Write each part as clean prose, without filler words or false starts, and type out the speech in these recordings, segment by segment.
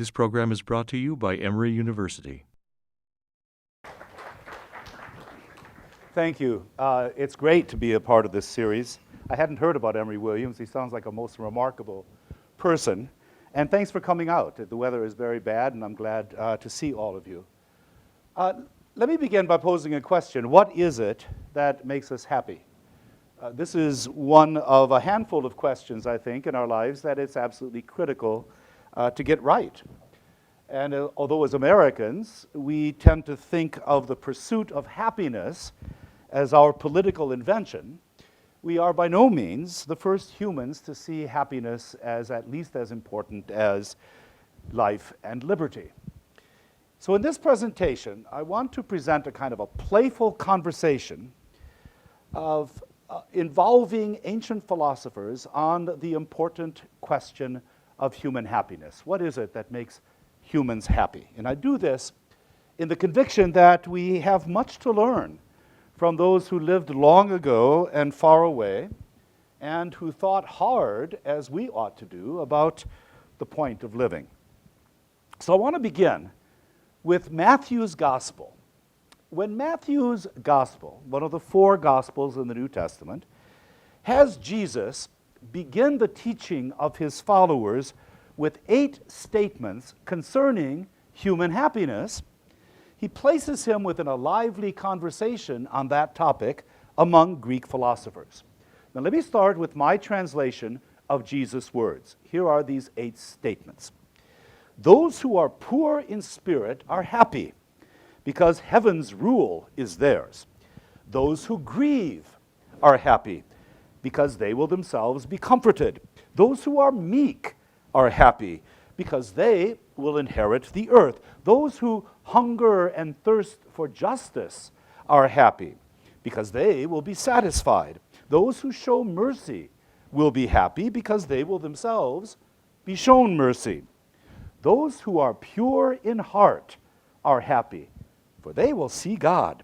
This program is brought to you by Emory University. Thank you. It's great to be a part of this series. I hadn't heard about Emory Williams. He sounds like a most remarkable person. And thanks for coming out. The weather is very bad, and I'm glad to see all of you. Let me begin by posing a question. What is it that makes us happy? This is one of a handful of questions, I think, in our lives that it's absolutely critical to get right. And although as Americans, we tend to think of the pursuit of happiness as our political invention, we are by no means the first humans to see happiness as at least as important as life and liberty. So in this presentation, I want to present a kind of a playful conversation of involving ancient philosophers on the important question of human happiness. What is it that makes humans happy? And I do this in the conviction that we have much to learn from those who lived long ago and far away, and who thought hard, as we ought to do, about the point of living. So I want to begin with Matthew's Gospel. When Matthew's Gospel, one of the four Gospels in the New Testament, has Jesus begin the teaching of his followers with 8 statements concerning human happiness, he places him within a lively conversation on that topic among Greek philosophers. Now let me start with my translation of Jesus' words. Here are these 8 statements. Those who are poor in spirit are happy, because heaven's rule is theirs. Those who grieve are happy, because they will themselves be comforted. Those who are meek are happy, because they will inherit the earth. Those who hunger and thirst for justice are happy, because they will be satisfied. Those who show mercy will be happy, because they will themselves be shown mercy. Those who are pure in heart are happy, for they will see God.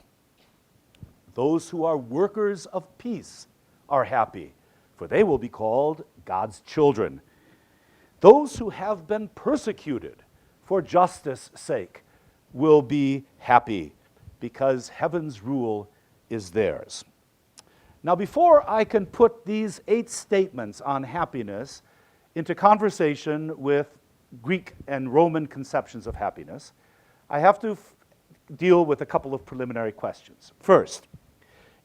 Those who are workers of peace are happy, for they will be called God's children. Those who have been persecuted for justice' sake will be happy, because heaven's rule is theirs. Now, before I can put these 8 statements on happiness into conversation with Greek and Roman conceptions of happiness, I have to deal with a couple of preliminary questions. First,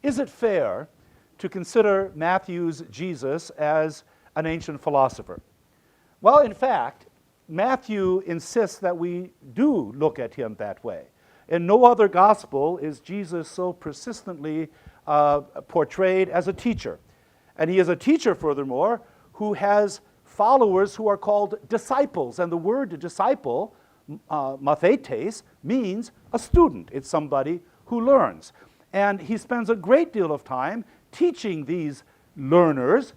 is it fair to consider Matthew's Jesus as an ancient philosopher? Well, in fact, Matthew insists that we do look at him that way. In no other gospel is Jesus so persistently portrayed as a teacher. And he is a teacher, furthermore, who has followers who are called disciples. And the word disciple, mathetes, means a student. It's somebody who learns. And he spends a great deal of time teaching these learners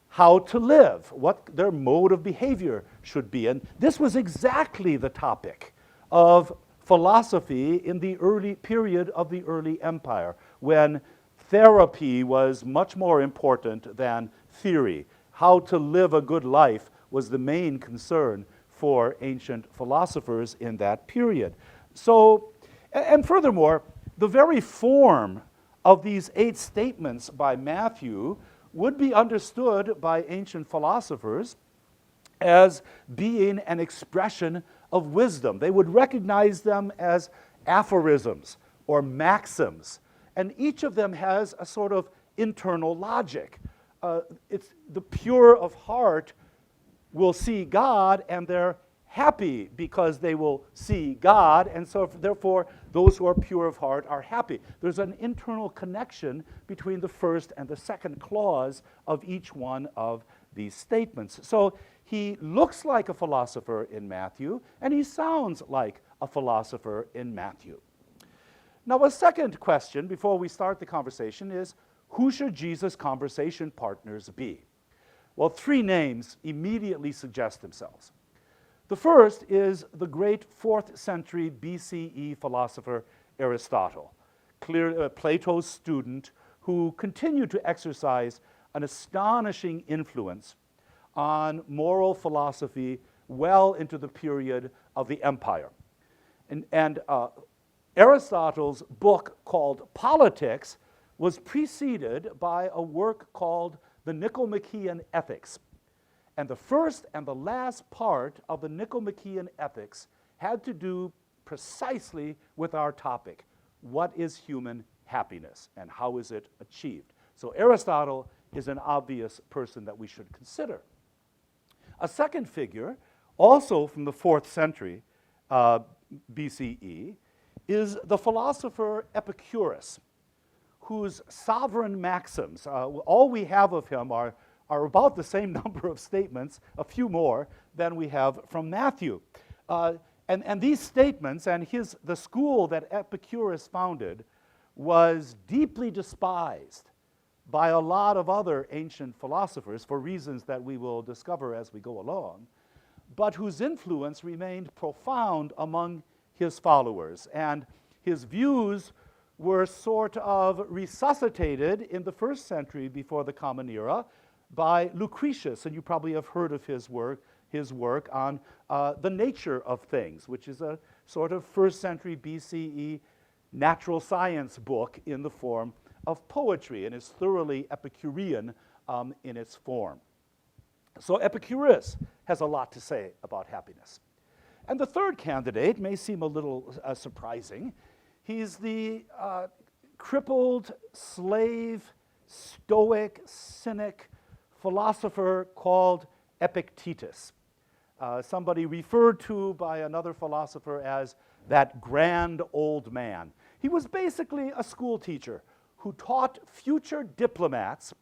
how to live, what their mode of behavior should be. And this was exactly the topic of philosophy in the early period of the early empire, when therapy was much more important than theory. How to live a good life was the main concern for ancient philosophers in that period. So, and furthermore, the very form of these 8 statements by Matthew would be understood by ancient philosophers as being an expression of wisdom. They would recognize them as aphorisms or maxims, and each of them has a sort of internal logic. It's the pure of heart will see God, and they're happy because they will see God, and so therefore those who are pure of heart are happy. There's an internal connection between the first and the second clause of each one of these statements. So he looks like a philosopher in Matthew, and he sounds like a philosopher in Matthew. Now, a second question before we start the conversation is, who should Jesus' conversation partners be? Well, 3 names immediately suggest themselves. The first is the great 4th century BCE philosopher Aristotle, Plato's student, who continued to exercise an astonishing influence on moral philosophy well into the period of the empire. And Aristotle's book called Politics was preceded by a work called the Nicomachean Ethics. And the first and the last part of the Nicomachean Ethics had to do precisely with our topic. What is human happiness and how is it achieved? So Aristotle is an obvious person that we should consider. A second figure, also from the 4th century BCE, is the philosopher Epicurus, whose sovereign maxims, all we have of him are about the same number of statements, a few more, than we have from Matthew. And these statements and the school that Epicurus founded was deeply despised by a lot of other ancient philosophers for reasons that we will discover as we go along, but whose influence remained profound among his followers. And his views were sort of resuscitated in the 1st century before the Common Era by Lucretius, and you probably have heard of his work on the nature of things, which is a sort of 1st century BCE natural science book in the form of poetry, and is thoroughly Epicurean in its form. So Epicurus has a lot to say about happiness. And the third candidate may seem a little surprising. He's the crippled, slave, stoic, cynic philosopher called Epictetus, somebody referred to by another philosopher as that grand old man. He was basically a school teacher who taught future diplomats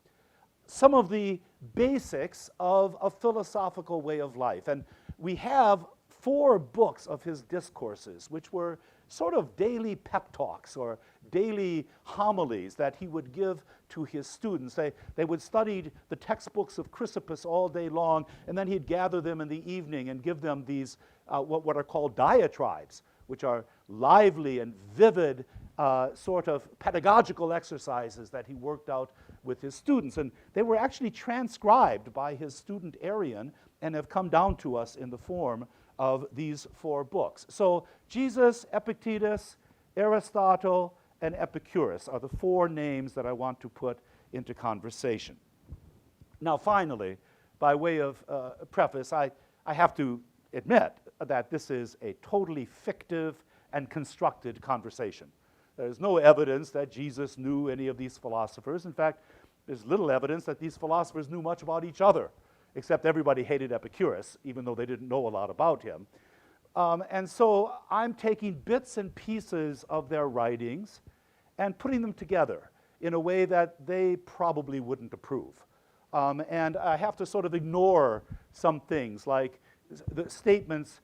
some of the basics of a philosophical way of life. And we have 4 books of his discourses, which were sort of daily pep talks or daily homilies that he would give to his students. They would study the textbooks of Chrysippus all day long, and then he'd gather them in the evening and give them these what are called diatribes, which are lively and vivid sort of pedagogical exercises that he worked out with his students. And they were actually transcribed by his student Arian and have come down to us in the form of these 4 books. So Jesus, Epictetus, Aristotle, and Epicurus are the 4 names that I want to put into conversation. Now finally, by way of preface, I have to admit that this is a totally fictive and constructed conversation. There's no evidence that Jesus knew any of these philosophers. In fact, there's little evidence that these philosophers knew much about each other, except everybody hated Epicurus, even though they didn't know a lot about him. And so I'm taking bits and pieces of their writings and putting them together in a way that they probably wouldn't approve. And I have to sort of ignore some things, like the statements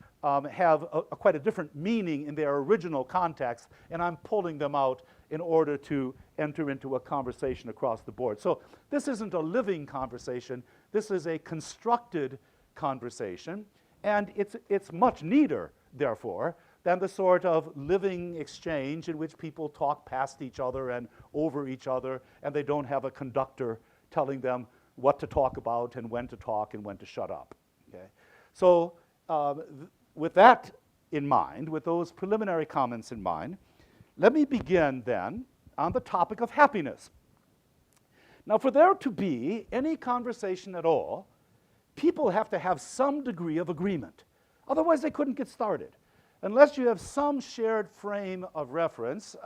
have quite a different meaning in their original context, and I'm pulling them out in order to enter into a conversation across the board. So this isn't a living conversation. This is a constructed conversation, and it's much neater, therefore, than the sort of living exchange in which people talk past each other and over each other, and they don't have a conductor telling them what to talk about and when to shut up. Okay? So with that in mind, with those preliminary comments in mind, let me begin then on the topic of happiness. Now, for there to be any conversation at all, people have to have some degree of agreement. Otherwise, they couldn't get started. Unless you have some shared frame of reference,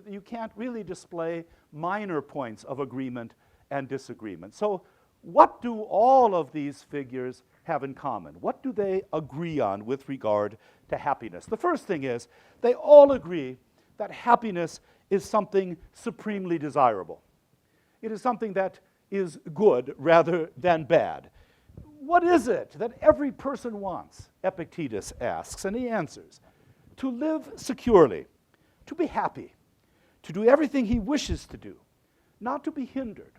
you can't really display minor points of agreement and disagreement. So what do all of these figures have in common? What do they agree on with regard to happiness? The first thing is they all agree that happiness is something supremely desirable. It is something that is good rather than bad. What is it that every person wants? Epictetus asks, and he answers, to live securely, to be happy, to do everything he wishes to do, not to be hindered,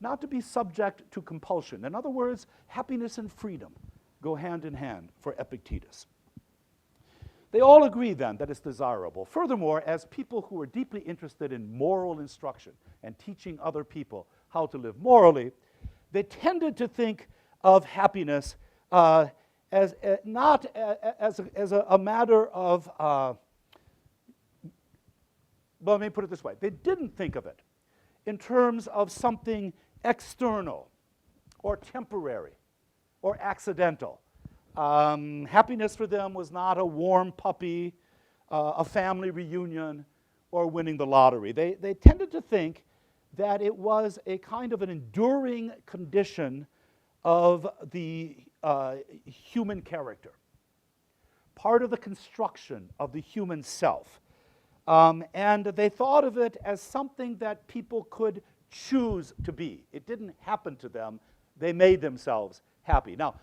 not to be subject to compulsion. In other words, happiness and freedom go hand in hand for Epictetus. They all agree then that it's desirable. Furthermore, as people who are deeply interested in moral instruction and teaching other people how to live morally, they tended to think of happiness not as a matter of, well, let me put it this way. They didn't think of it in terms of something external or temporary or accidental. Happiness for them was not a warm puppy, a family reunion, or winning the lottery. They tended to think that it was a kind of an enduring condition of the human character, part of the construction of the human self. And they thought of it as something that people could choose to be. It didn't happen to them. They made themselves happy. Now,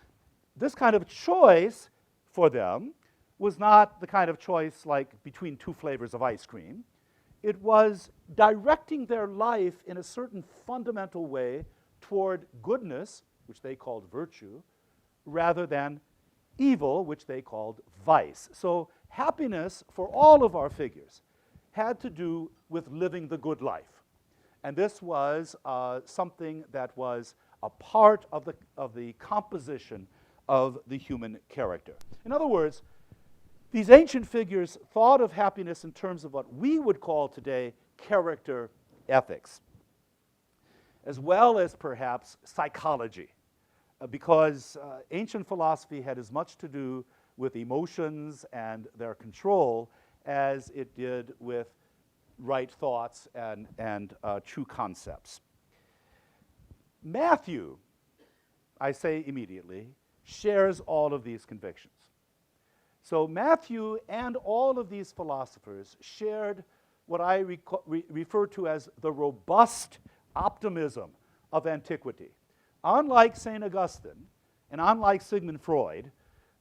this kind of choice for them was not the kind of choice like between two flavors of ice cream. It was directing their life in a certain fundamental way toward goodness, which they called virtue, rather than evil, which they called vice. So happiness for all of our figures had to do with living the good life. And this was something that was a part of the composition of the human character. In other words, these ancient figures thought of happiness in terms of what we would call today character ethics, as well as perhaps psychology, because ancient philosophy had as much to do with emotions and their control as it did with right thoughts and true concepts. Matthew, I say immediately, shares all of these convictions. So Matthew and all of these philosophers shared what I refer to as the robust optimism of antiquity. Unlike St. Augustine and unlike Sigmund Freud,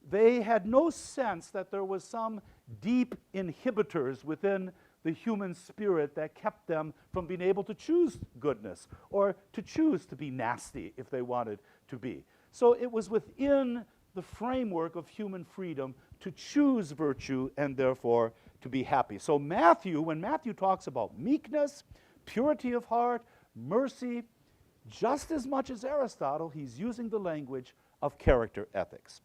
they had no sense that there was some deep inhibitors within the human spirit that kept them from being able to choose goodness or to choose to be nasty if they wanted to be. So it was within the framework of human freedom to choose virtue and therefore to be happy. So Matthew, when Matthew talks about meekness, purity of heart, mercy, just as much as Aristotle, he's using the language of character ethics.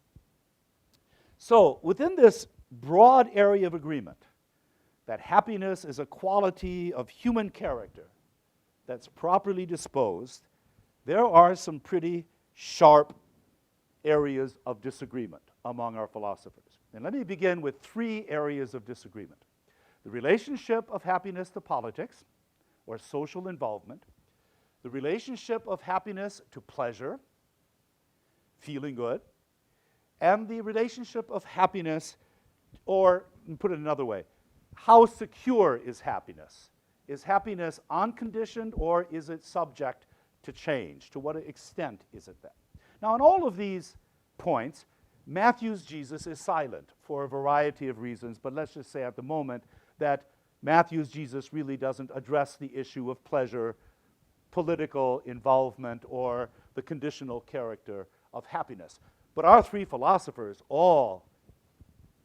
So within this broad area of agreement, that happiness is a quality of human character that's properly disposed, there are some pretty sharp areas of disagreement among our philosophers. And let me begin with three areas of disagreement: the relationship of happiness to politics, or social involvement, the relationship of happiness to pleasure, feeling good, and the relationship of happiness, or put it another way, how secure is happiness? Is happiness unconditioned, or is it subject to change? To what extent is it that? Now, on all of these points, Matthew's Jesus is silent for a variety of reasons, but let's just say at the moment that Matthew's Jesus really doesn't address the issue of pleasure, political involvement, or the conditional character of happiness. But our three philosophers all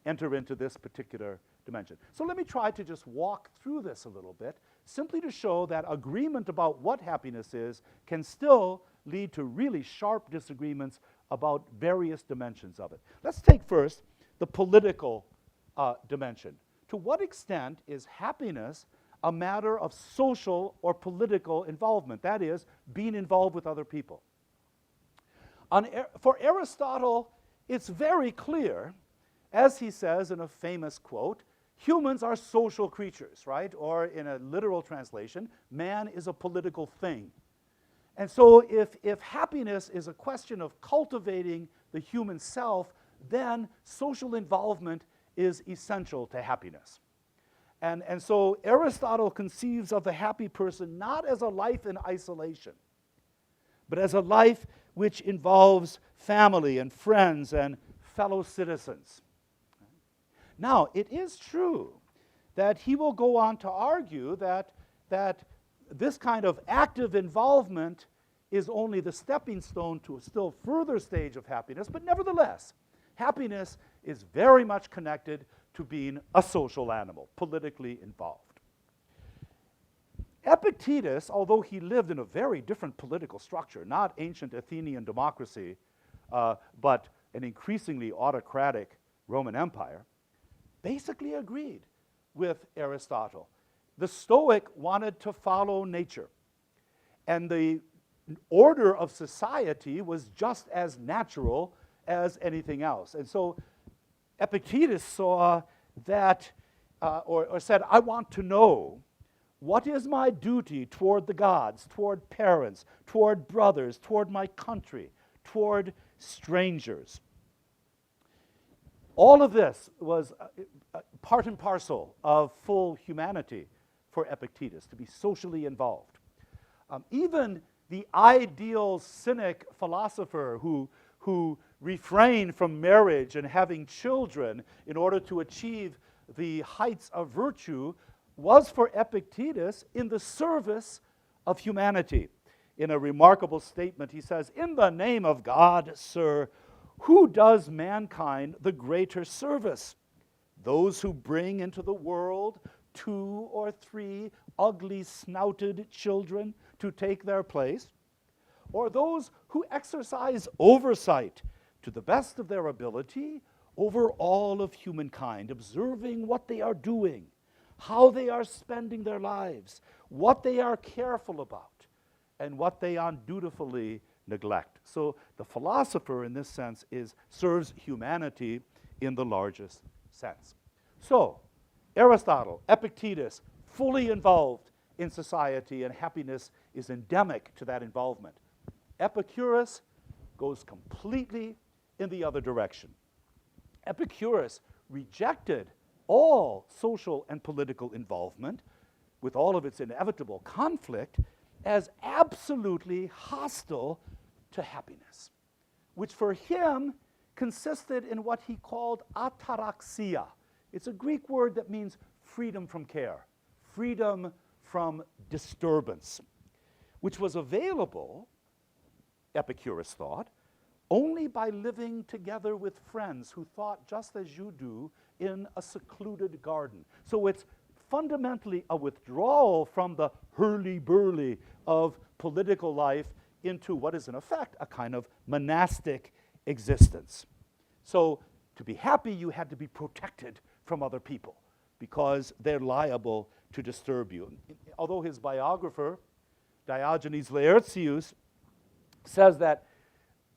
enter into this particular dimension. So let me try to just walk through this a little bit, simply to show that agreement about what happiness is can still lead to really sharp disagreements about various dimensions of it. Let's take first the political dimension. To what extent is happiness a matter of social or political involvement? That is, being involved with other people. For Aristotle, it's very clear, as he says in a famous quote, humans are social creatures, right? Or in a literal translation, man is a political thing. And so if happiness is a question of cultivating the human self, then social involvement is essential to happiness. And so Aristotle conceives of the happy person not as a life in isolation, but as a life which involves family and friends and fellow citizens. Now, it is true that he will go on to argue that this kind of active involvement is only the stepping stone to a still further stage of happiness, but nevertheless, happiness is very much connected to being a social animal, politically involved. Epictetus, although he lived in a very different political structure, not ancient Athenian democracy, but an increasingly autocratic Roman Empire, basically agreed with Aristotle. The Stoic wanted to follow nature, and the order of society was just as natural as anything else. And so Epictetus saw that, or said, I want to know what is my duty toward the gods, toward parents, toward brothers, toward my country, toward strangers. All of this was part and parcel of full humanity for Epictetus, to be socially involved. Even the ideal cynic philosopher who refrained from marriage and having children in order to achieve the heights of virtue was for Epictetus in the service of humanity. In a remarkable statement, he says, "In the name of God, sir, who does mankind the greater service? Those who bring into the world 2 or 3 ugly-snouted children to take their place, or those who exercise oversight to the best of their ability over all of humankind, observing what they are doing, how they are spending their lives, what they are careful about, and what they undutifully neglect." So the philosopher, in this sense, serves humanity in the largest sense. So Aristotle, Epictetus, fully involved in society, and happiness is endemic to that involvement. Epicurus goes completely in the other direction. Epicurus rejected all social and political involvement, with all of its inevitable conflict, as absolutely hostile to happiness, which for him consisted in what he called ataraxia. It's a Greek word that means freedom from care, freedom from disturbance, which was available, Epicurus thought, only by living together with friends who thought just as you do in a secluded garden. So it's fundamentally a withdrawal from the hurly-burly of political life into what is in effect a kind of monastic existence. So to be happy, you had to be protected from other people because they're liable to disturb you. Although his biographer, Diogenes Laertius, says that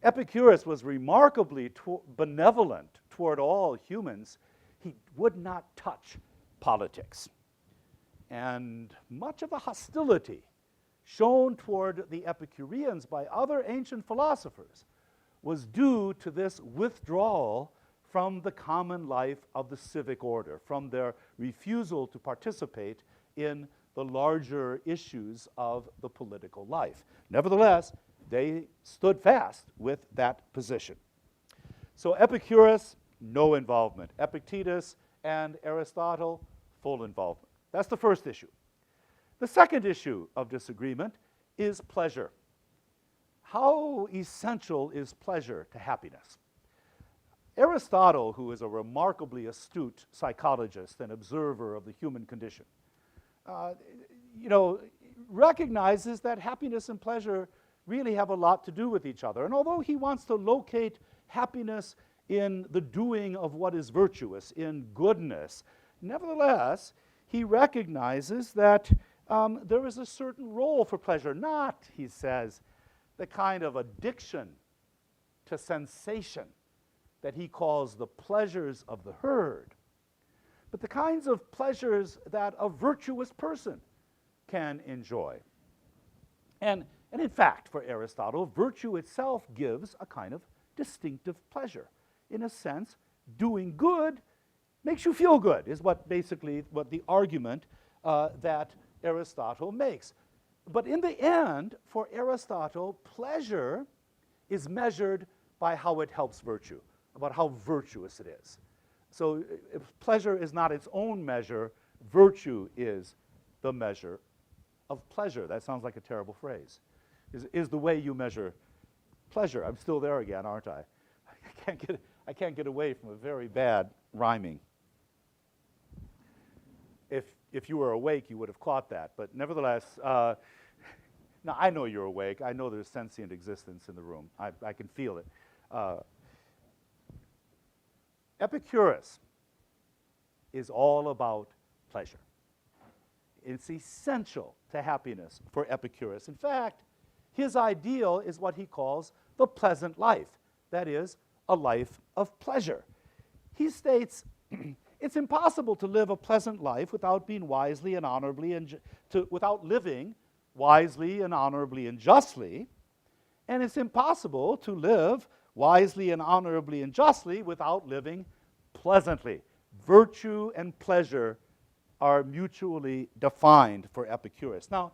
Epicurus was remarkably benevolent toward all humans, he would not touch politics. And much of the hostility shown toward the Epicureans by other ancient philosophers was due to this withdrawal from the common life of the civic order, from their refusal to participate in the larger issues of the political life. Nevertheless, they stood fast with that position. So Epicurus, no involvement. Epictetus and Aristotle, full involvement. That's the first issue. The second issue of disagreement is pleasure. How essential is pleasure to happiness? Aristotle, who is a remarkably astute psychologist and observer of the human condition, recognizes that happiness and pleasure really have a lot to do with each other. And although he wants to locate happiness in the doing of what is virtuous, in goodness, nevertheless, he recognizes that there is a certain role for pleasure, not, he says, the kind of addiction to sensation that he calls the pleasures of the herd, but the kinds of pleasures that a virtuous person can enjoy. And in fact, for Aristotle, virtue itself gives a kind of distinctive pleasure. In a sense, doing good makes you feel good, is what the argument that Aristotle makes. But in the end, for Aristotle, pleasure is measured by how it helps virtue, about how virtuous it is. So if pleasure is not its own measure, virtue is the measure of pleasure. That sounds like a terrible phrase. Is the way you measure pleasure. I'm still there again, aren't I? I can't get away from a very bad rhyming. If you were awake, you would have caught that. But nevertheless, now I know you're awake. I know there's sentient existence in the room. I can feel it. Epicurus is all about pleasure. It's essential to happiness for Epicurus. In fact, his ideal is what he calls the pleasant life, that is, a life of pleasure. He states, it's impossible to live a pleasant life without being wisely and honorably and without living wisely and honorably and justly, and it's impossible to live wisely and honorably and justly without living pleasantly. Virtue and pleasure are mutually defined for Epicurus. Now,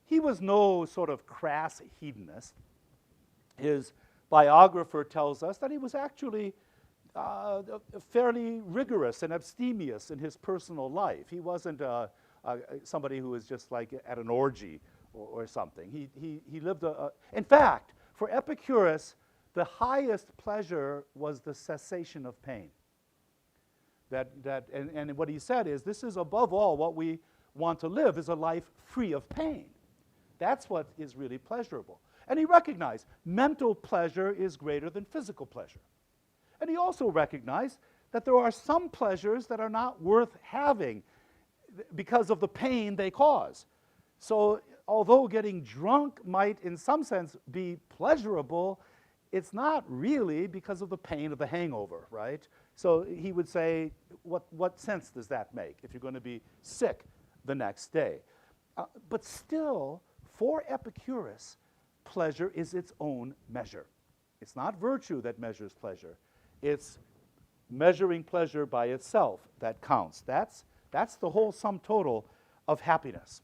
he was no sort of crass hedonist. His biographer tells us that he was actually fairly rigorous and abstemious in his personal life. He wasn't somebody who was just like at an orgy or something. He lived in fact, for Epicurus, the highest pleasure was the cessation of pain. And what he said is, this is above all what we want to live, is a life free of pain. That's what is really pleasurable. And he recognized mental pleasure is greater than physical pleasure. And he also recognized that there are some pleasures that are not worth having because of the pain they cause. So although getting drunk might in some sense be pleasurable, it's not really because of the pain of the hangover, right? So he would say, what sense does that make if you're going to be sick the next day? But still, for Epicurus, pleasure is its own measure. It's not virtue that measures pleasure. It's measuring pleasure by itself that counts. That's the whole sum total of happiness.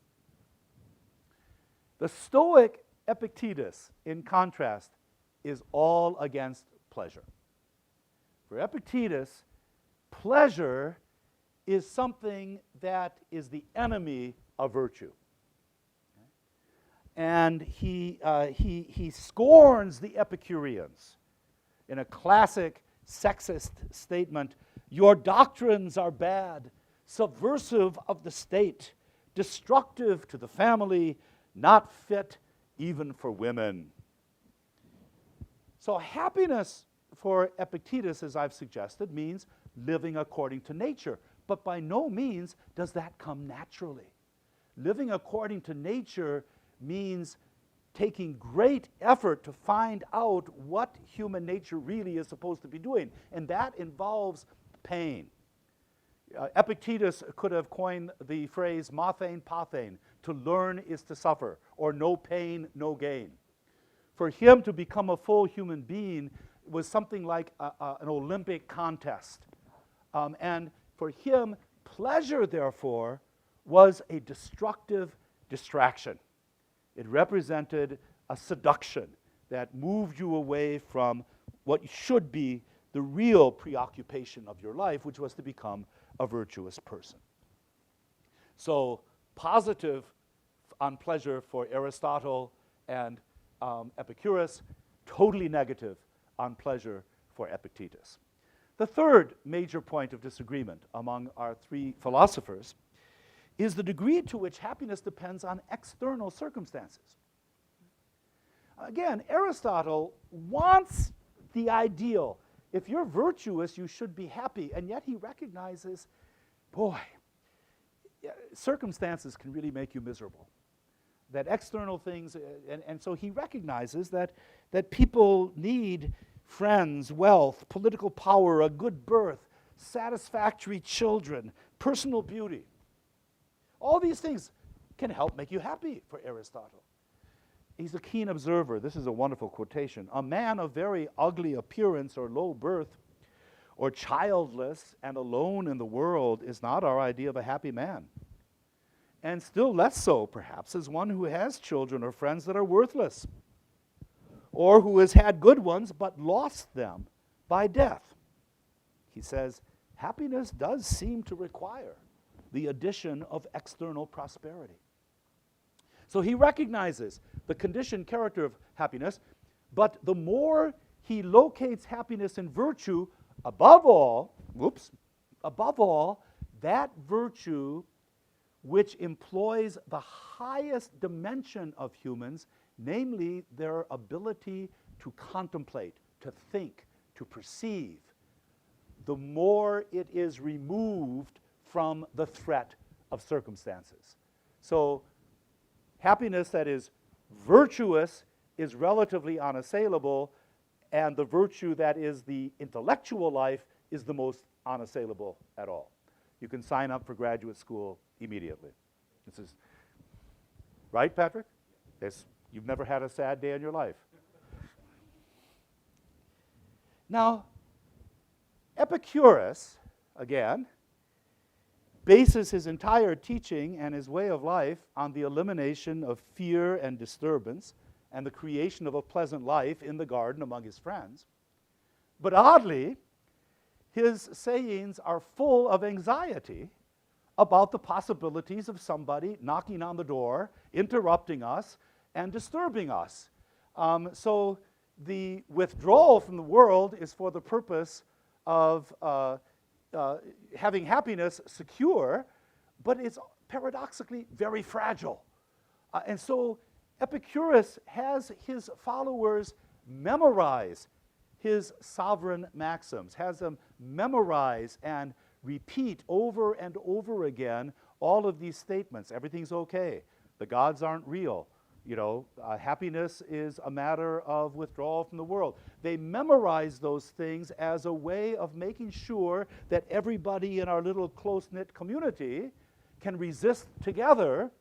The Stoic Epictetus, in contrast, is all against pleasure. For Epictetus, pleasure is something that is the enemy of virtue. And he scorns the Epicureans in a classic sexist statement: your doctrines are bad, subversive of the state, destructive to the family, not fit even for women. So happiness for Epictetus, as I've suggested, means living according to nature. But by no means does that come naturally. Living according to nature means taking great effort to find out what human nature really is supposed to be doing. And that involves pain. Epictetus could have coined the phrase mathein pathein, to learn is to suffer, or no pain, no gain. For him to become a full human being was something like an Olympic contest. And for him, pleasure, therefore, was a destructive distraction. It represented a seduction that moved you away from what should be the real preoccupation of your life, which was to become a virtuous person. So positive on pleasure for Aristotle and Epicurus, totally negative on pleasure for Epictetus. The third major point of disagreement among our three philosophers is the degree to which happiness depends on external circumstances. Again, Aristotle wants the ideal. If you're virtuous, you should be happy. And yet he recognizes, boy, circumstances can really make you miserable. That external things, and so he recognizes that people need friends, wealth, political power, a good birth, satisfactory children, personal beauty. All these things can help make you happy for Aristotle. He's a keen observer. This is a wonderful quotation. A man of very ugly appearance or low birth, or childless and alone in the world, is not our idea of a happy man. And still less so, perhaps, is one who has children or friends that are worthless, or who has had good ones but lost them by death. He says, happiness does seem to require the addition of external prosperity. So he recognizes the conditioned character of happiness, but the more he locates happiness in virtue, above all, that virtue which employs the highest dimension of humans, namely their ability to contemplate, to think, to perceive. the more it is removed from the threat of circumstances. So happiness that is virtuous is relatively unassailable, and the virtue that is the intellectual life is the most unassailable at all. You can sign up for graduate school immediately. This is right, Patrick? You've never had a sad day in your life. Now, Epicurus, again, bases his entire teaching and his way of life on the elimination of fear and disturbance and the creation of a pleasant life in the garden among his friends. But oddly, his sayings are full of anxiety about the possibilities of somebody knocking on the door, interrupting us, and disturbing us. So the withdrawal from the world is for the purpose of having happiness secure, but it's paradoxically very fragile. And so Epicurus has his followers memorize his sovereign maxims, has them memorize and repeat over and over again all of these statements. Everything's okay. The gods aren't real. Happiness is a matter of withdrawal from the world. They memorize those things as a way of making sure that everybody in our little close-knit community can resist together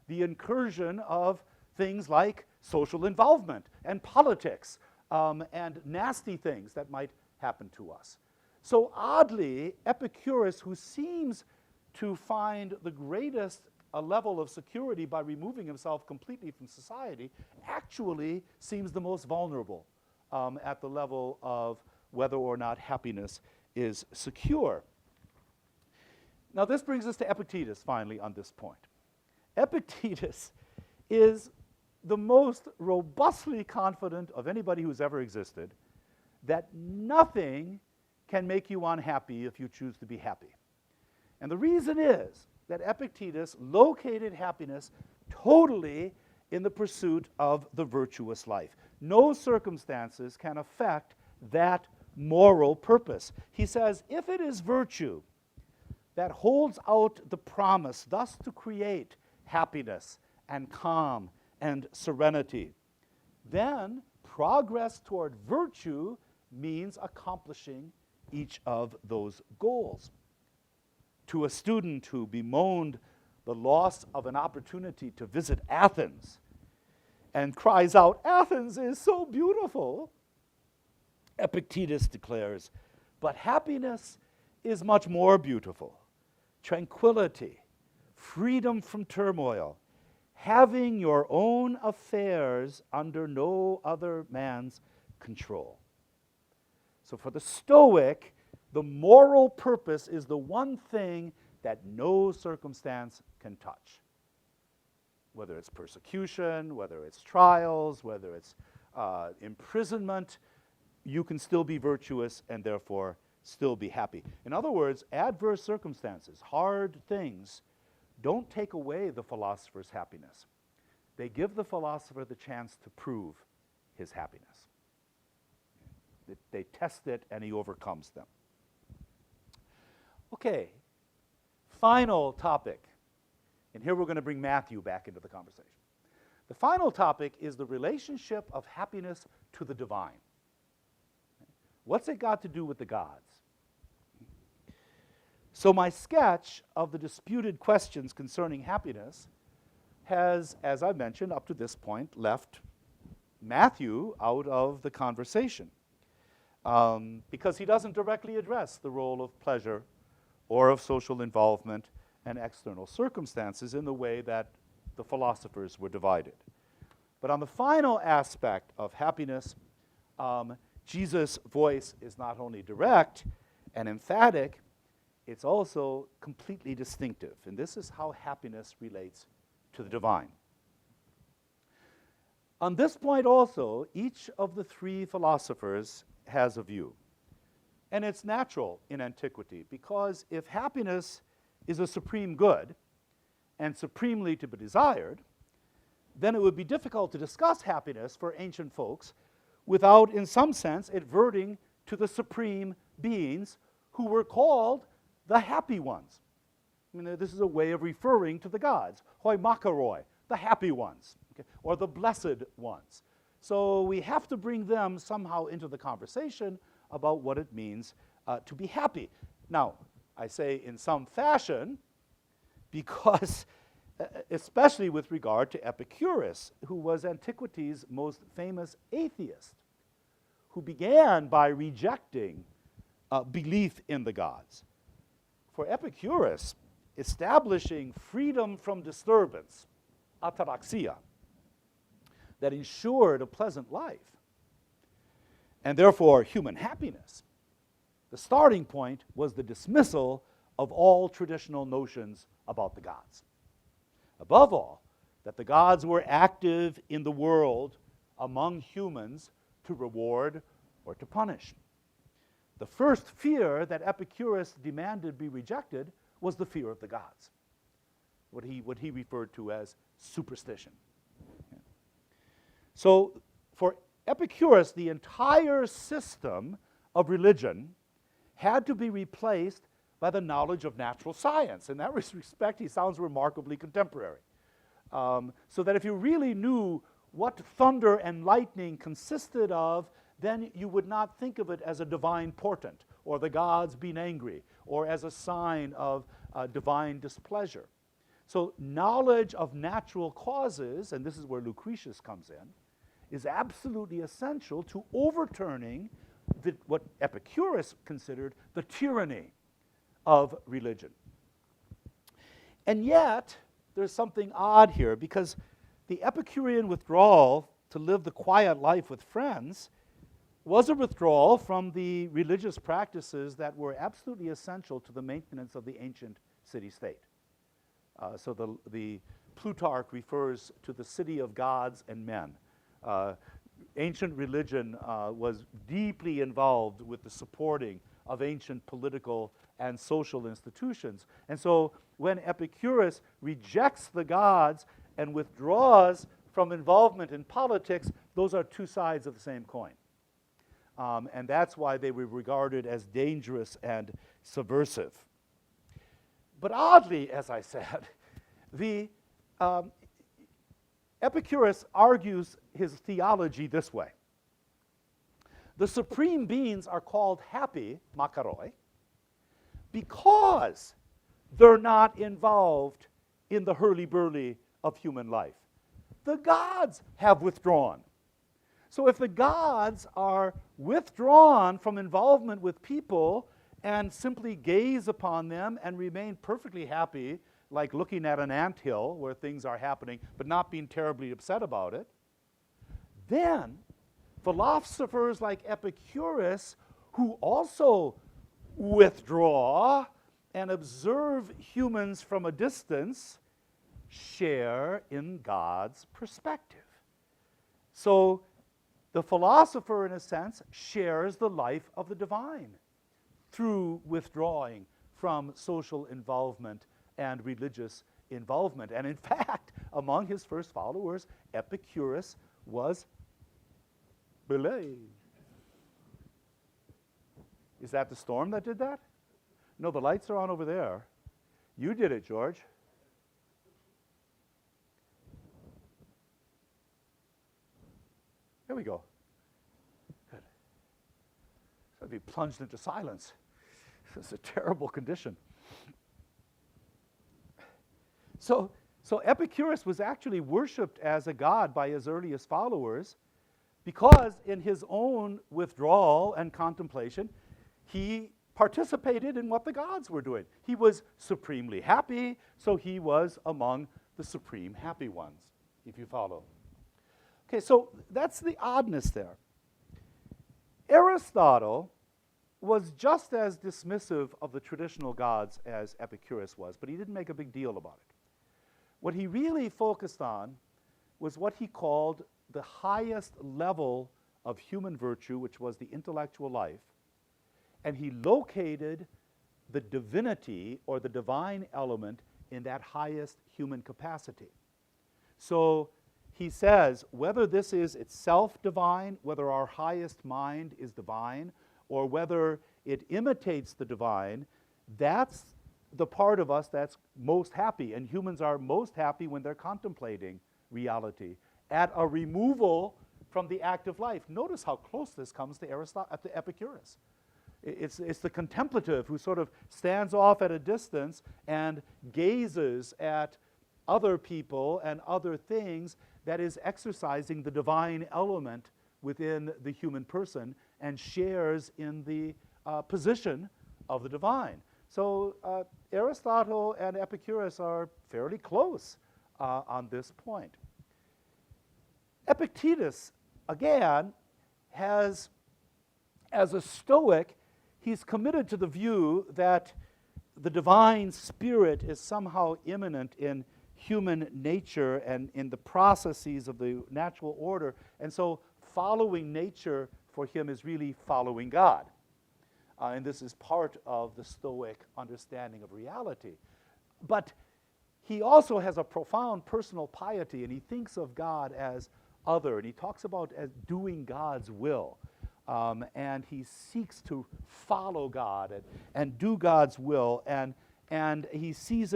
the incursion of things like social involvement and politics and nasty things that might happen to us. So oddly, Epicurus, who seems to find the greatest a level of security by removing himself completely from society, actually seems the most vulnerable at the level of whether or not happiness is secure. Now this brings us to Epictetus finally on this point. Epictetus is the most robustly confident of anybody who's ever existed that nothing can make you unhappy if you choose to be happy. And the reason is that Epictetus located happiness totally in the pursuit of the virtuous life. No circumstances can affect that moral purpose. He says, if it is virtue that holds out the promise thus to create happiness and calm and serenity, then progress toward virtue means accomplishing each of those goals. To a student who bemoaned the loss of an opportunity to visit Athens and cries out, "Athens is so beautiful," Epictetus declares, but happiness is much more beautiful. Tranquility, freedom from turmoil, having your own affairs under no other man's control. So for the Stoic, the moral purpose is the one thing that no circumstance can touch. Whether it's persecution, whether it's trials, whether it's imprisonment, you can still be virtuous and therefore still be happy. In other words, adverse circumstances, hard things, don't take away the philosopher's happiness. They give the philosopher the chance to prove his happiness. They test it and he overcomes them. Okay, final topic. And here we're going to bring Matthew back into the conversation. The final topic is the relationship of happiness to the divine. What's it got to do with the gods? So my sketch of the disputed questions concerning happiness has, as I mentioned, up to this point, left Matthew out of the conversation because he doesn't directly address the role of pleasure or of social involvement and external circumstances in the way that the philosophers were divided. But on the final aspect of happiness, Jesus' voice is not only direct and emphatic, it's also completely distinctive. And this is how happiness relates to the divine. On this point also, each of the three philosophers has a view. And it's natural in antiquity, because if happiness is a supreme good and supremely to be desired, then it would be difficult to discuss happiness for ancient folks without, in some sense, adverting to the supreme beings who were called the happy ones. I mean, this is a way of referring to the gods. Hoi makaroi, the happy ones, okay, or the blessed ones. So we have to bring them somehow into the conversation about what it means to be happy. Now, I say in some fashion because especially with regard to Epicurus, who was antiquity's most famous atheist, who began by rejecting belief in the gods. For Epicurus, establishing freedom from disturbance, ataraxia, that ensured a pleasant life, and therefore human happiness, the starting point was the dismissal of all traditional notions about the gods. Above all, that the gods were active in the world among humans to reward or to punish. The first fear that Epicurus demanded be rejected was the fear of the gods, what he referred to as superstition. So for Epicurus, the entire system of religion had to be replaced by the knowledge of natural science. In that respect, he sounds remarkably contemporary. So that if you really knew what thunder and lightning consisted of, then you would not think of it as a divine portent, or the gods being angry, or as a sign of divine displeasure. So knowledge of natural causes, and this is where Lucretius comes in, is absolutely essential to overturning what Epicurus considered the tyranny of religion. And yet, there's something odd here, because the Epicurean withdrawal to live the quiet life with friends was a withdrawal from the religious practices that were absolutely essential to the maintenance of the ancient city-state. So the Plutarch refers to the city of gods and men. Ancient religion was deeply involved with the supporting of ancient political and social institutions. And so when Epicurus rejects the gods and withdraws from involvement in politics, those are two sides of the same coin. And that's why they were regarded as dangerous and subversive. But oddly, as I said, the Epicurus argues his theology this way. The supreme beings are called happy, makaroi, because they're not involved in the hurly-burly of human life. The gods have withdrawn. So if the gods are withdrawn from involvement with people and simply gaze upon them and remain perfectly happy, like looking at an anthill where things are happening, but not being terribly upset about it, then philosophers like Epicurus, who also withdraw and observe humans from a distance, share in God's perspective. So the philosopher, in a sense, shares the life of the divine through withdrawing from social involvement and religious involvement. And in fact, among his first followers, Epicurus was belayed. Is that the storm that did that? No, the lights are on over there. You did it, George. There we go. Good. So I'd be plunged into silence. It's a terrible condition. So Epicurus was actually worshipped as a god by his earliest followers because in his own withdrawal and contemplation, he participated in what the gods were doing. He was supremely happy, so he was among the supreme happy ones, if you follow. Okay, so that's the oddness there. Aristotle was just as dismissive of the traditional gods as Epicurus was, but he didn't make a big deal about it. What he really focused on was what he called the highest level of human virtue, which was the intellectual life, and he located the divinity or the divine element in that highest human capacity. So he says, whether this is itself divine, whether our highest mind is divine, or whether it imitates the divine, that's the part of us that's most happy. And humans are most happy when they're contemplating reality at a removal from the active life. Notice how close this comes to to Epicurus. It's the contemplative who sort of stands off at a distance and gazes at other people and other things that is exercising the divine element within the human person and shares in the position of the divine. So Aristotle and Epicurus are fairly close on this point. Epictetus, again, has, as a Stoic, he's committed to the view that the divine spirit is somehow immanent in human nature and in the processes of the natural order. And so following nature for him is really following God. And this is part of the Stoic understanding of reality. But he also has a profound personal piety, and he thinks of God as other, and he talks about as doing God's will. And he seeks to follow God and do God's will, and he sees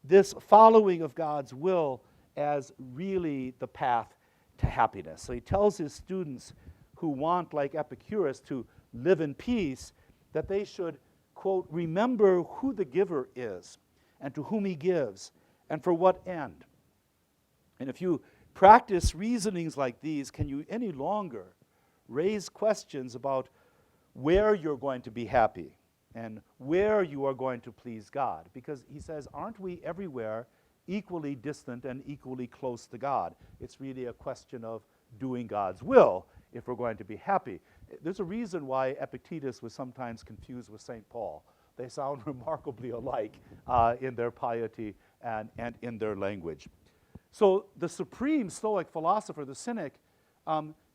this following of God's will as really the path to happiness. So he tells his students who want, like Epicurus, to live in peace, that they should, quote, remember who the giver is and to whom he gives and for what end. And if you practice reasonings like these, can you any longer raise questions about where you're going to be happy and where you are going to please God? Because he says, aren't we everywhere equally distant and equally close to God? It's really a question of doing God's will if we're going to be happy. There's a reason why Epictetus was sometimes confused with St. Paul. They sound remarkably alike in their piety and in their language. So the supreme Stoic philosopher, the Cynic,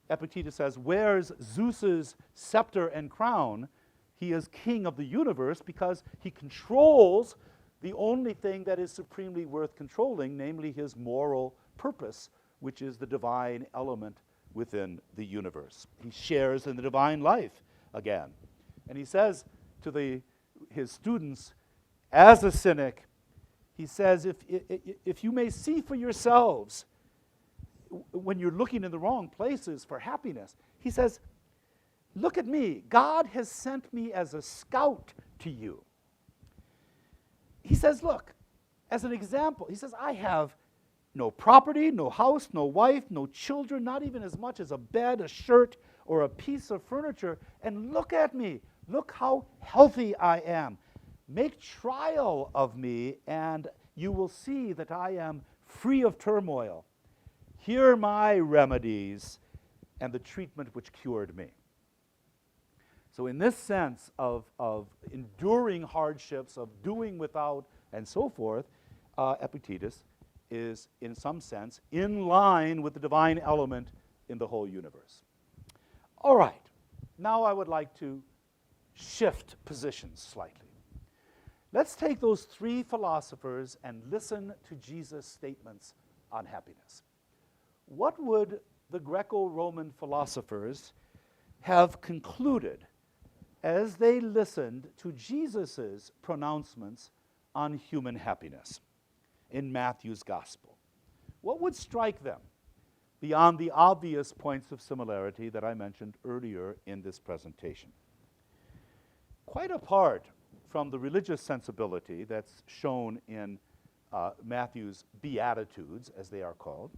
Epictetus says, wears Zeus's scepter and crown. He is king of the universe because he controls the only thing that is supremely worth controlling, namely his moral purpose, which is the divine element within the universe. He shares in the divine life again. And he says to his students, as a Cynic, he says, if you may see for yourselves when you're looking in the wrong places for happiness, he says, look at me. God has sent me as a scout to you. He says, look, as an example, he says, I have no property, no house, no wife, no children, not even as much as a bed, a shirt, or a piece of furniture. And look at me. Look how healthy I am. Make trial of me, and you will see that I am free of turmoil. Here are my remedies and the treatment which cured me. So in this sense of enduring hardships, of doing without, and so forth, Epictetus is, in some sense, in line with the divine element in the whole universe. All right, now I would like to shift positions slightly. Let's take those three philosophers and listen to Jesus' statements on happiness. What would the Greco-Roman philosophers have concluded as they listened to Jesus' pronouncements on human happiness in Matthew's gospel? What would strike them beyond the obvious points of similarity that I mentioned earlier in this presentation? Quite apart from the religious sensibility that's shown in Matthew's Beatitudes, as they are called,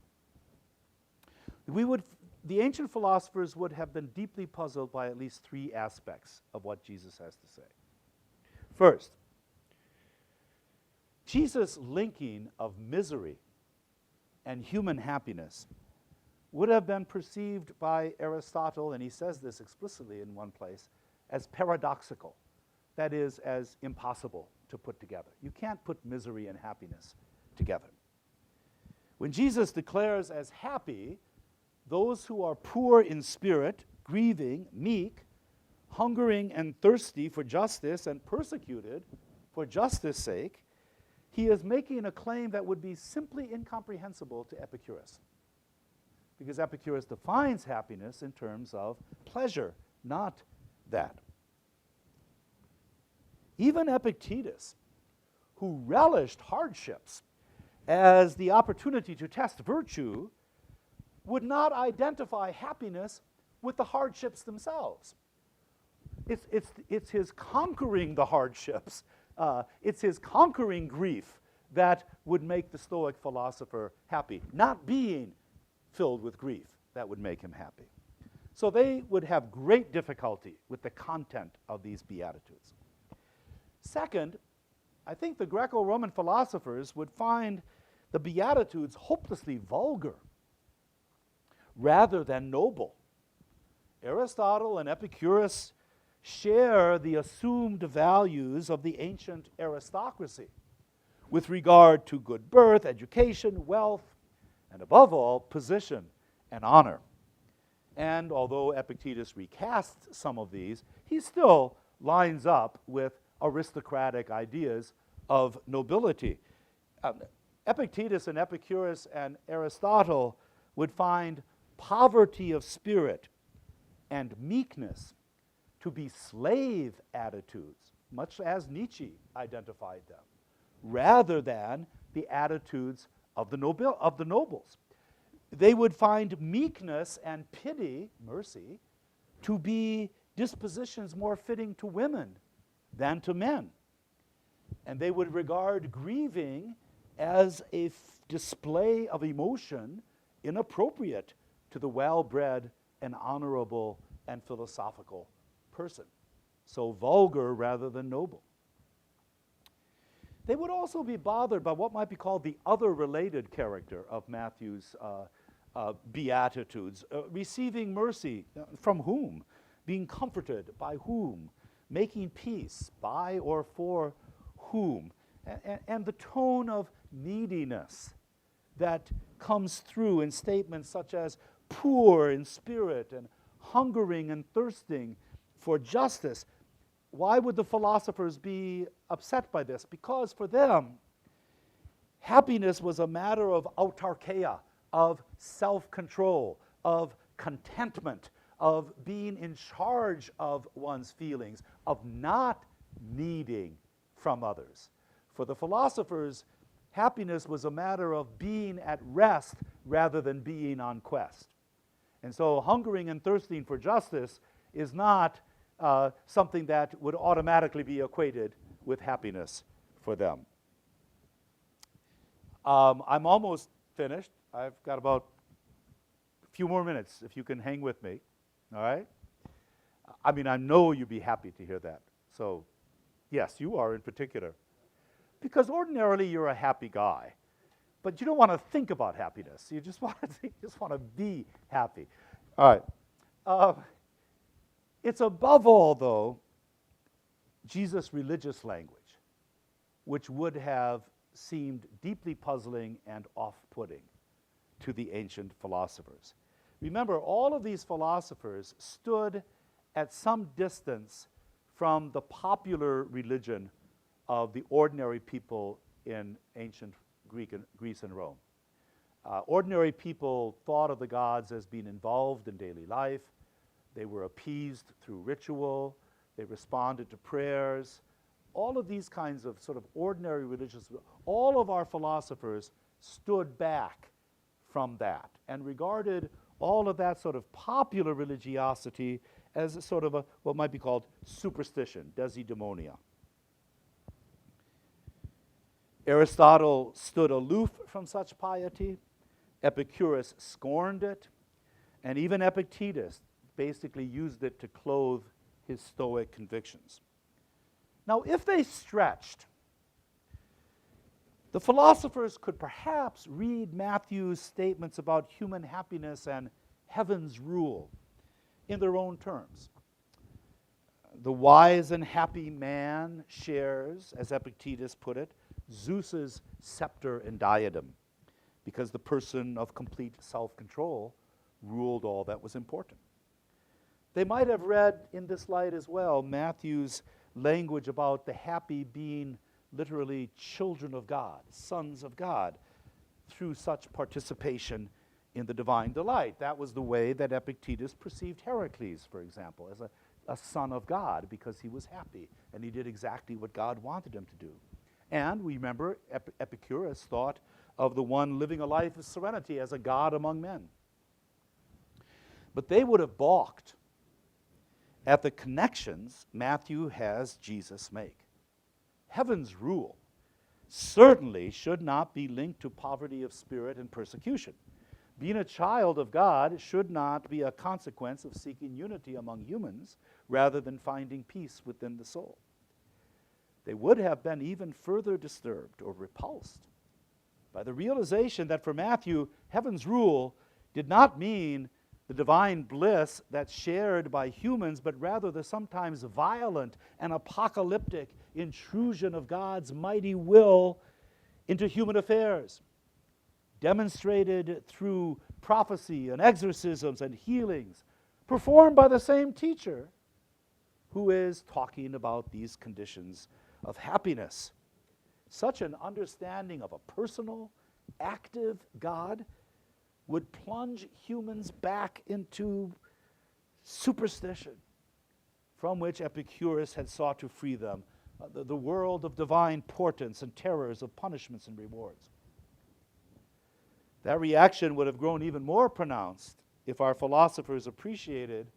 the ancient philosophers would have been deeply puzzled by at least three aspects of what Jesus has to say. First, Jesus' linking of misery and human happiness would have been perceived by Aristotle, and he says this explicitly in one place, as paradoxical. That is, as impossible to put together. You can't put misery and happiness together. When Jesus declares as happy those who are poor in spirit, grieving, meek, hungering and thirsty for justice, and persecuted for justice' sake, he is making a claim that would be simply incomprehensible to Epicurus. Because Epicurus defines happiness in terms of pleasure, not that. Even Epictetus, who relished hardships as the opportunity to test virtue, would not identify happiness with the hardships themselves. It's his conquering the hardships, it's his conquering grief that would make the Stoic philosopher happy, not being filled with grief that would make him happy. So they would have great difficulty with the content of these Beatitudes. Second, I think the Greco-Roman philosophers would find the Beatitudes hopelessly vulgar rather than noble. Aristotle and Epicurus share the assumed values of the ancient aristocracy with regard to good birth, education, wealth, and above all, position and honor. And although Epictetus recasts some of these, he still lines up with aristocratic ideas of nobility. Epictetus and Epicurus and Aristotle would find poverty of spirit and meekness to be slave attitudes, much as Nietzsche identified them, rather than the attitudes of the nobles. They would find meekness and pity, mercy, to be dispositions more fitting to women than to men. And they would regard grieving as a display of emotion inappropriate to the well-bred and honorable and philosophical person. So vulgar rather than noble. They would also be bothered by what might be called the other related character of Matthew's Beatitudes. Receiving mercy from whom? Being comforted by whom? Making peace by or for whom? And the tone of neediness that comes through in statements such as poor in spirit and hungering and thirsting for justice. Why would the philosophers be upset by this? Because for them, happiness was a matter of autarkeia, of self-control, of contentment, of being in charge of one's feelings, of not needing from others. For the philosophers, happiness was a matter of being at rest rather than being on quest. And so hungering and thirsting for justice is not something that would automatically be equated with happiness for them. I'm almost finished. I've got about a few more minutes, if you can hang with me. All right? I mean, I know you'd be happy to hear that. So, yes, you are in particular. Because ordinarily you're a happy guy. But you don't want to think about happiness. You just want to be happy. All right. It's above all, though, Jesus' religious language, which would have seemed deeply puzzling and off-putting to the ancient philosophers. Remember, all of these philosophers stood at some distance from the popular religion of the ordinary people in ancient Greece and Rome. Ordinary people thought of the gods as being involved in daily life. They were appeased through ritual. They responded to prayers. All of these kinds of sort of ordinary religious, all of our philosophers stood back from that and regarded all of that sort of popular religiosity as a sort of what might be called superstition, desideratia. Aristotle stood aloof from such piety. Epicurus scorned it. And even Epictetus basically used it to clothe his Stoic convictions. Now, if they stretched, the philosophers could perhaps read Matthew's statements about human happiness and heaven's rule in their own terms. The wise and happy man shares, as Epictetus put it, Zeus's scepter and diadem, because the person of complete self-control ruled all that was important. They might have read in this light as well Matthew's language about the happy being literally children of God, sons of God, through such participation in the divine delight. That was the way that Epictetus perceived Heracles, for example, as a son of God because he was happy and he did exactly what God wanted him to do. And we remember Epicurus thought of the one living a life of serenity as a god among men. But they would have balked at the connections Matthew has Jesus make. Heaven's rule certainly should not be linked to poverty of spirit and persecution. Being a child of God should not be a consequence of seeking unity among humans rather than finding peace within the soul. They would have been even further disturbed or repulsed by the realization that for Matthew, heaven's rule did not mean the divine bliss that's shared by humans, but rather the sometimes violent and apocalyptic intrusion of God's mighty will into human affairs, demonstrated through prophecy and exorcisms and healings, performed by the same teacher who is talking about these conditions of happiness. Such an understanding of a personal, active God would plunge humans back into superstition, from which Epicurus had sought to free them, the world of divine portents and terrors, of punishments and rewards. That reaction would have grown even more pronounced if our philosophers appreciated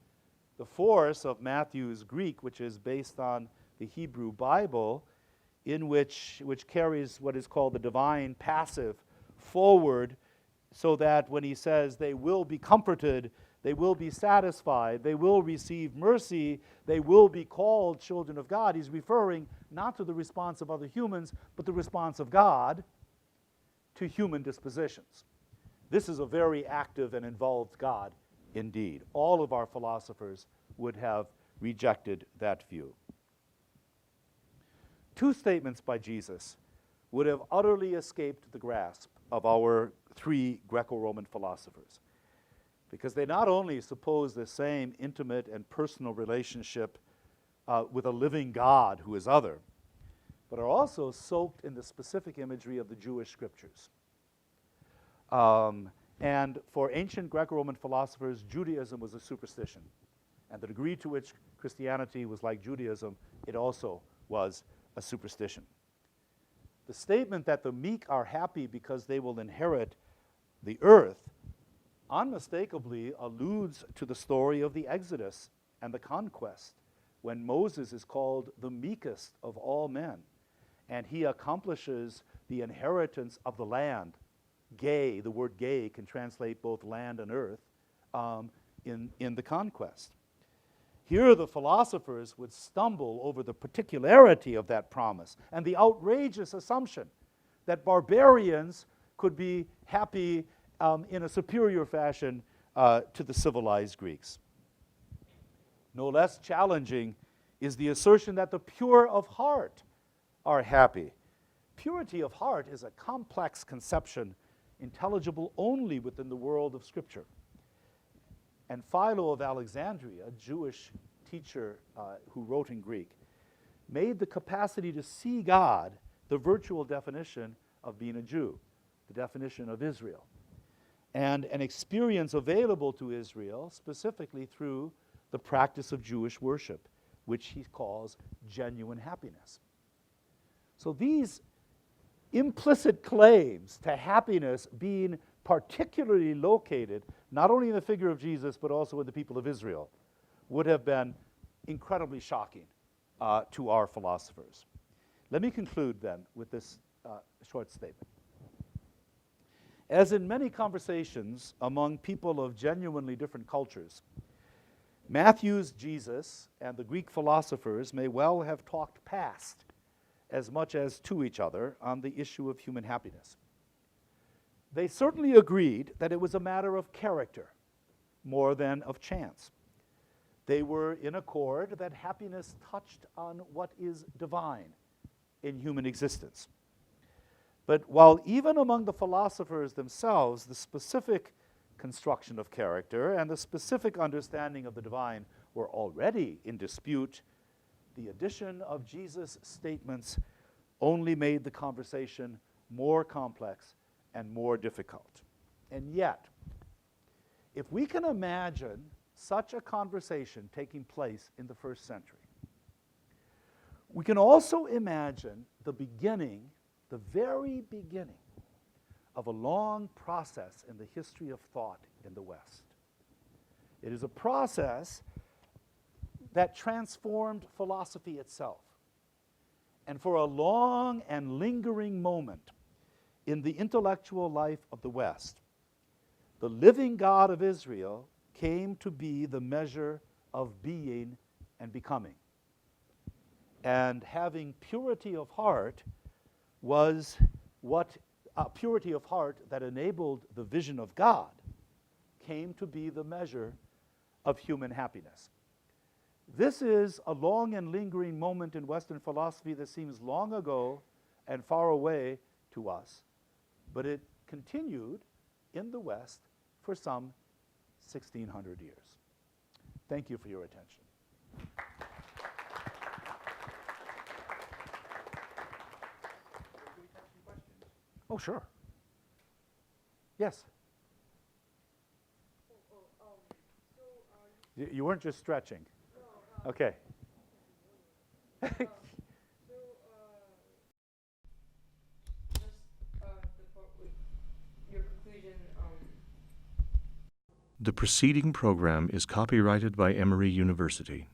the force of Matthew's Greek, which is based on the Hebrew Bible, in which carries what is called the divine passive forward, so that when he says they will be comforted, they will be satisfied, they will receive mercy, they will be called children of God, he's referring not to the response of other humans, but the response of God to human dispositions. This is a very active and involved God indeed. All of our philosophers would have rejected that view. Two statements by Jesus would have utterly escaped the grasp of our three Greco-Roman philosophers, because they not only suppose the same intimate and personal relationship with a living God who is other, but are also soaked in the specific imagery of the Jewish scriptures. And for ancient Greco-Roman philosophers, Judaism was a superstition. And the degree to which Christianity was like Judaism, it also was a superstition. The statement that the meek are happy because they will inherit the earth unmistakably alludes to the story of the Exodus and the conquest, when Moses is called the meekest of all men, and he accomplishes the inheritance of the land. Gay, the word gay can translate both land and earth in the conquest. Here the philosophers would stumble over the particularity of that promise and the outrageous assumption that barbarians could be happy in a superior fashion to the civilized Greeks. No less challenging is the assertion that the pure of heart are happy. Purity of heart is a complex conception intelligible only within the world of Scripture. And Philo of Alexandria, a Jewish teacher who wrote in Greek, made the capacity to see God the virtual definition of being a Jew, the definition of Israel, and an experience available to Israel specifically through the practice of Jewish worship, which he calls genuine happiness. So these implicit claims to happiness being particularly located not only in the figure of Jesus but also in the people of Israel would have been incredibly shocking to our philosophers. Let me conclude then with this short statement. As in many conversations among people of genuinely different cultures, Matthew's Jesus and the Greek philosophers may well have talked past as much as to each other on the issue of human happiness. They certainly agreed that it was a matter of character more than of chance. They were in accord that happiness touched on what is divine in human existence. But while even among the philosophers themselves, the specific construction of character and the specific understanding of the divine were already in dispute, the addition of Jesus' statements only made the conversation more complex and more difficult. And yet, if we can imagine such a conversation taking place in the first century, We can also imagine the beginning, the very beginning, of a long process in the history of thought in the West. It is a process that transformed philosophy itself. And for a long and lingering moment in the intellectual life of the West, the living God of Israel came to be the measure of being and becoming. And having purity of heart was what purity of heart that enabled the vision of God came to be the measure of human happiness. This is a long and lingering moment in Western philosophy that seems long ago and far away to us, but it continued in the West for some 1,600 years. Thank you for your attention. Oh, sure. Yes. You weren't just stretching. No. Okay. Your conclusion. The preceding program is copyrighted by Emory University.